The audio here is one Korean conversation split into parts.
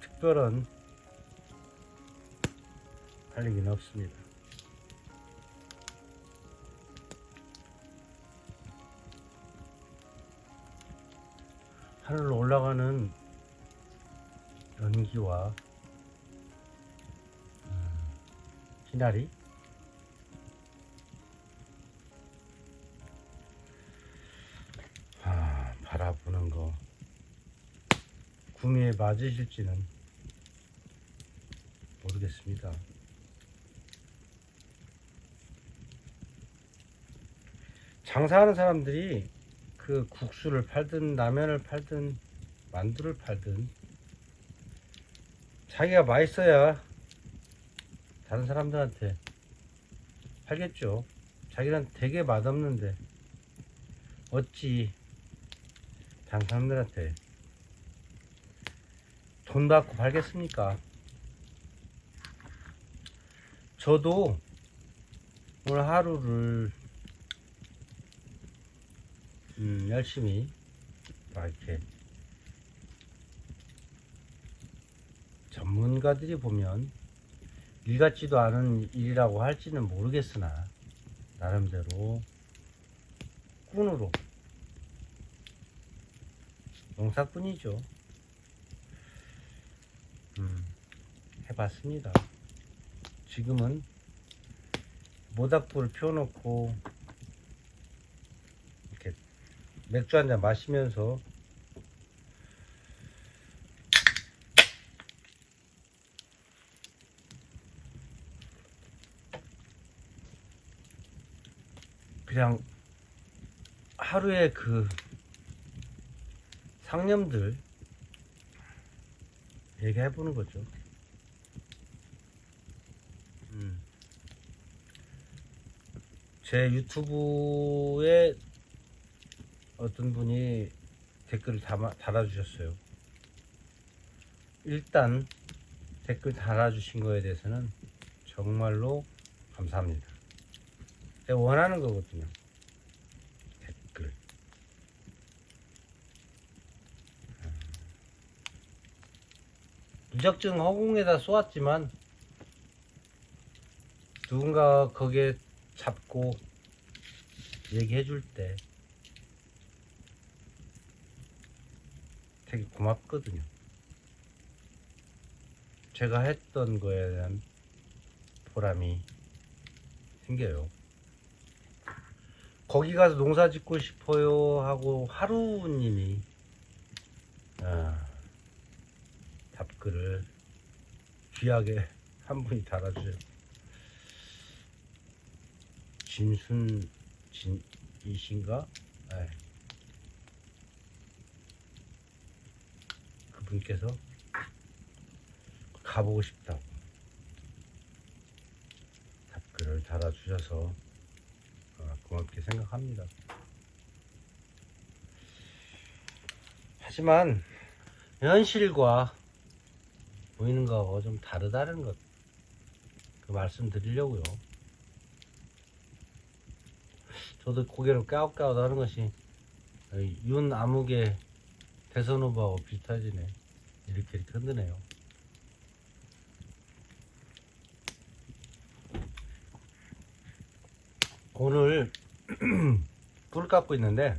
특별한 할 얘기는 없습니다. 하늘로 올라가는 연기와 기나리, 바라보는 거 구미에 맞으실지는 모르겠습니다. 장사하는 사람들이 그 국수를 팔든 라면을 팔든 만두를 팔든 자기가 맛있어야 다른 사람들한테 팔겠죠. 자기는 되게 맛없는데 어찌 다른 사람들한테 돈 받고 팔겠습니까? 저도 오늘 하루를 열심히 이렇게 전문가들이 보면 일 같지도 않은 일이라고 할지는 모르겠으나 나름대로 꾼으로 농사꾼이죠. 해봤습니다. 지금은 모닥불을 펴놓고 이렇게 맥주 한잔 마시면서 그냥 하루에 그 상념들 얘기해보는 거죠. 제 유튜브에 어떤 분이 댓글을 달아주셨어요. 일단 댓글 달아주신 거에 대해서는 정말로 감사합니다. 제가 원하는 거거든요. 댓글. 무작정 허공에다 쏘았지만 누군가 거기에 잡고 얘기해 줄 때 되게 고맙거든요. 제가 했던 거에 대한 보람이 생겨요. 거기 가서 농사 짓고 싶어요 하고 하루님이 답글을 귀하게 한 분이 달아주세요. 진순이신가? 그분께서 가보고 싶다고 답글을 달아주셔서 고맙게 생각합니다. 하지만 현실과 보이는 거하고 좀 다르다는 것, 그 말씀 드리려고요. 저도 고개를 까웃까웃 하는 것이 윤 아무개 대선 후보하고 비슷하지네. 이렇게 흔드네요. 오늘 불을 깎고 있는데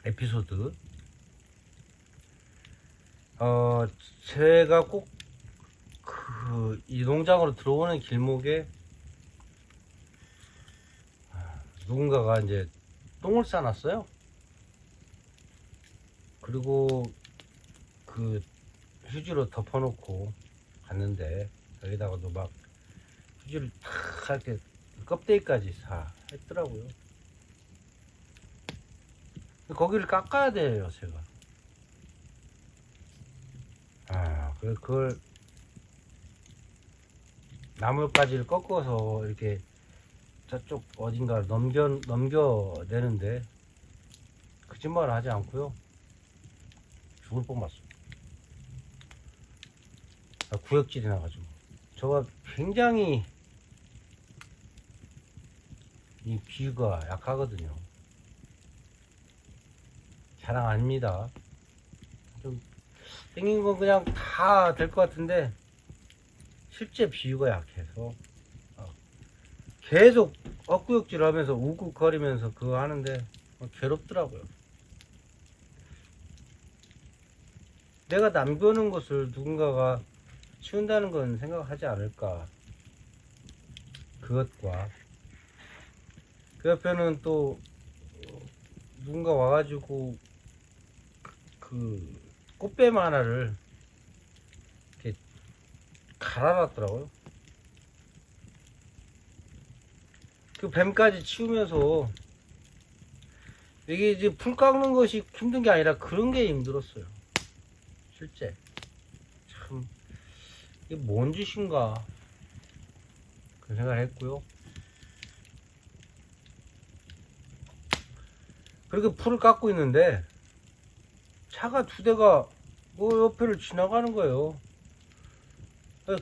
에피소드 제가 꼭 이 농장으로 들어오는 길목에 누군가가 이제 똥을 싸놨어요. 그리고 그 휴지로 덮어놓고 갔는데 여기다가도 막 휴지를 탁 이렇게 껍데기까지 다 했더라고요. 거기를 깎아야 돼요, 제가. 그걸 나물가지를 꺾어서 이렇게 저쪽 어딘가를 넘겨내는데 거짓말을 하지 않고요. 죽을 뻔봤어. 구역질이 나가지고. 저가 굉장히 이 비유가 약하거든요. 자랑 아닙니다. 좀 생긴 건 그냥 다 될 것 같은데 실제 비유가 약해서 계속 엇구역질 하면서 우국거리면서 그거 하는데 괴롭더라고요. 내가 남겨놓은 것을 누군가가 치운다는 건 생각하지 않을까. 그것과 그 옆에는 또 누군가 와가지고 그 꽃뱀 하나를 이렇게 갈아놨더라고요. 그 뱀까지 치우면서 이게 이제 풀 깎는 것이 힘든 게 아니라 그런 게 힘들었어요. 실제 참 이게 뭔 짓인가 그런 생각을 했고요. 그렇게 풀을 깎고 있는데 차가 두 대가 옆에를 지나가는 거예요.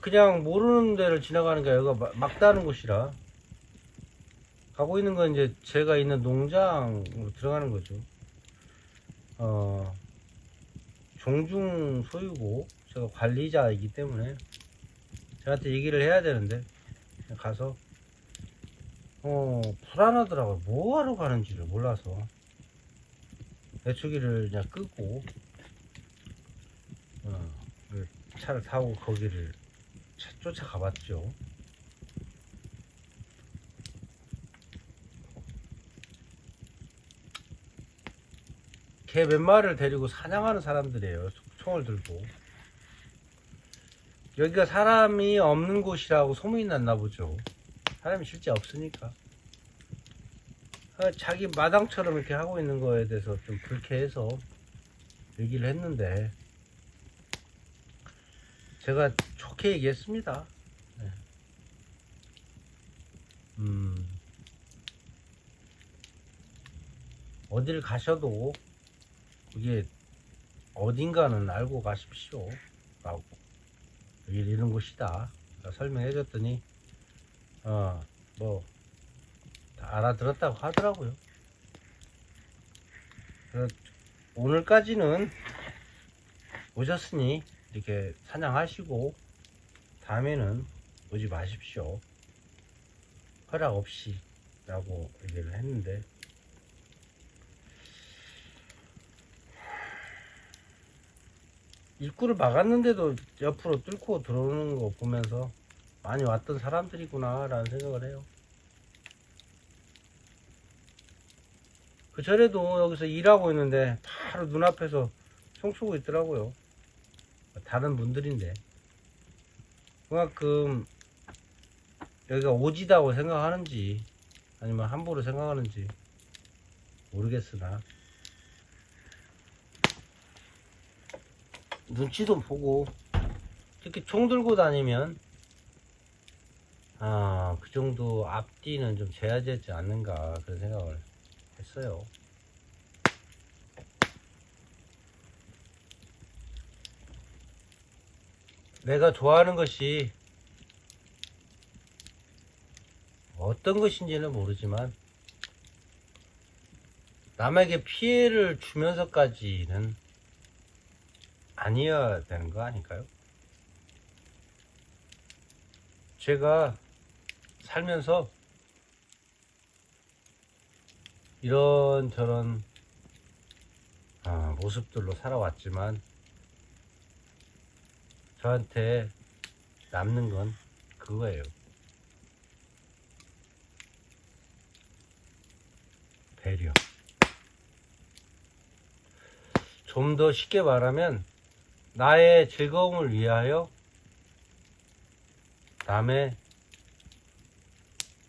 그냥 모르는 데를 지나가는 게 여기가 막다른 곳이라 가고 있는 건 이제 제가 있는 농장으로 들어가는 거죠. 종중 소유고 제가 관리자이기 때문에 저한테 얘기를 해야 되는데 가서 불안하더라고요. 뭐하러 가는지를 몰라서 배추기를 그냥 끄고 차를 타고 거기를 쫓아가 봤죠. 개 몇 마리를 데리고 사냥하는 사람들이에요. 총을 들고. 여기가 사람이 없는 곳이라고 소문이 났나 보죠. 사람이 실제 없으니까. 자기 마당처럼 이렇게 하고 있는 거에 대해서 좀 불쾌해서 얘기를 했는데 제가 좋게 얘기했습니다. 네. 어딜 가셔도 그게 어딘가는 알고 가십시오 라고 여기 이런 곳이다 설명해 줬더니 뭐 다 알아들었다고 하더라고요. 그래서 오늘까지는 오셨으니 이렇게 사냥하시고 다음에는 오지 마십시오 허락 없이 라고 얘기를 했는데 입구를 막았는데도 옆으로 뚫고 들어오는 거 보면서 많이 왔던 사람들이구나 라는 생각을 해요. 그 전에도 여기서 일하고 있는데 바로 눈앞에서 총 쏘고 있더라고요. 다른 분들인데 그만큼 여기가 오지다고 생각하는지 아니면 함부로 생각하는지 모르겠으나 눈치도 보고 특히 총 들고 다니면 그 정도 앞뒤는 좀 재야되지 않는가 그런 생각을 했어요. 내가 좋아하는 것이 어떤 것인지는 모르지만 남에게 피해를 주면서까지는 아니어야 되는 거 아닐까요? 제가 살면서 이런저런 모습들로 살아왔지만 저한테 남는 건 그거예요. 배려. 좀 더 쉽게 말하면 나의 즐거움을 위하여 남의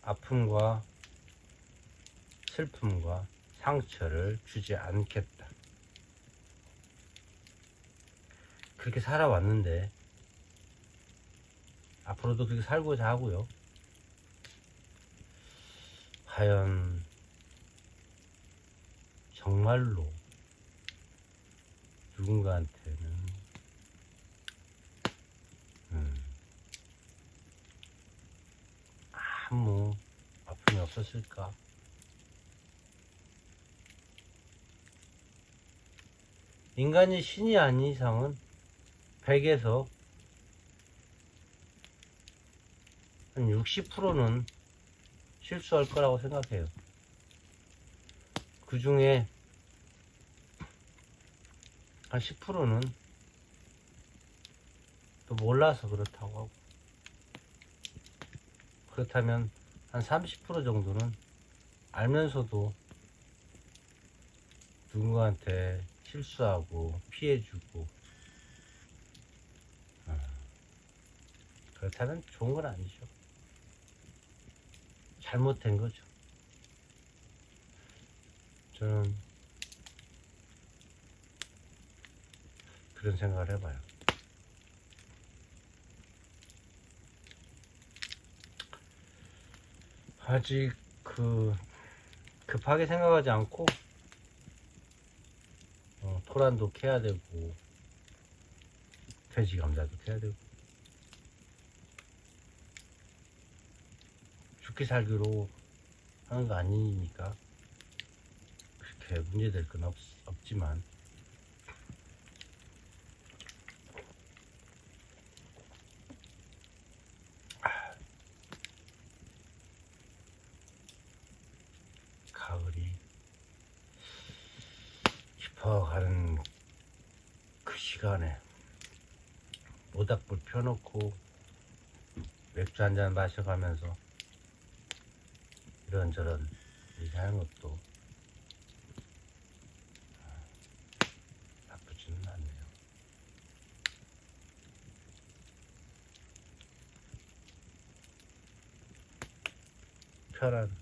아픔과 슬픔과 상처를 주지 않겠다. 그렇게 살아왔는데 앞으로도 그렇게 살고자 하고요. 과연 정말로 누군가한테는 아무 아픔이 없었을까? 인간이 신이 아닌 이상은 100에서 한 60%는 실수할 거라고 생각해요. 그 중에 한 10%는 또 몰라서 그렇다고 하고, 그렇다면 한 30% 정도는 알면서도 누군가한테 실수하고 피해주고, 그렇다면 좋은 건 아니죠. 잘못된 거죠. 저는 그런 생각을 해봐요. 아직 급하게 생각하지 않고 토란도 캐야 되고 돼지 감자도 캐야 되고 죽기 살기로 하는 거 아니니까 그렇게 문제될 건 없지만, 가을이 깊어가는 그 시간에 모닥불 펴놓고 맥주 한잔 마셔가면서 이런저런 얘기하는 것도 나쁘지는 않네요. 편안